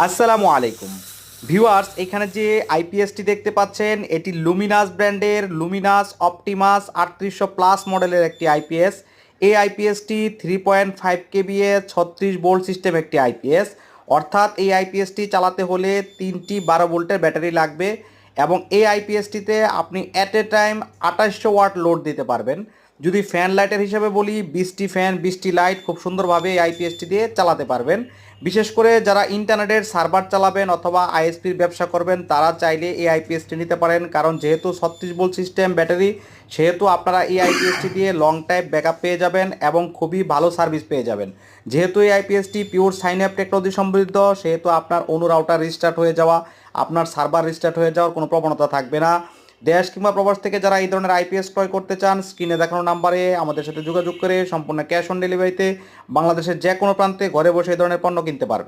আসসালামু আলাইকুম ভিউয়ার্স, এখানে যে আইপিএসটি দেখতে পাচ্ছেন এটি লুমিনাস ব্র্যান্ডের লুমিনাস অপটিমাস 3800 প্লাস মডেলের একটি আইপিএস। এই আইপিএসটি 3.5 কেবি এর 36 ভোল্ট সিস্টেম একটি আইপিএস। অর্থাৎ এই আইপিএসটি চালাতে হলে 3টি 12 ভোল্টের ব্যাটারি লাগবে এবং এই আইপিএসটিতে আপনি at a time 2800 watt load দিতে পারবেন। যদি ফ্যান লাইটের হিসাবে বলি, 20টি ফ্যান 20টি লাইট খুব সুন্দরভাবে এই আইপিএসটি দিয়ে চালাতে পারবেন। বিশেষ করে যারা ইন্টারনেটের সার্ভার চালাবেন অথবা আইএসপির ব্যবসা করবেন তারা চাইলে এই আইপিএসটি নিতে পারেন, কারণ যেহেতু 36 ভোল্ট সিস্টেম ব্যাটারি, সেহেতু আপনারা এই আইপিএসটি দিয়ে লং টাইম ব্যাকআপ পেয়ে যাবেন এবং খুবই ভালো সার্ভিস পেয়ে যাবেন। যেহেতু এই আইপিএসটি পিওর সাইন আপ টেকনোলজি সমৃদ্ধ, সেহেতু আপনার অনু রাউটার রিস্টার্ট হয়ে যাওয়া, আপনার সার্ভার রিস্টার্ট হয়ে যাওয়ার কোনো প্রবণতা থাকবে না। দেশ কিংবা প্রবাস থেকে যারা এই ধরনের আইপিএস ক্রয় করতে চান, স্ক্রিনে দেখানো নাম্বারে আমাদের সাথে যোগাযোগ করে সম্পূর্ণ ক্যাশ অন ডেলিভারিতে বাংলাদেশের যে কোনো প্রান্তে ঘরে বসে এই ধরনের পণ্য কিনতে পারবেন।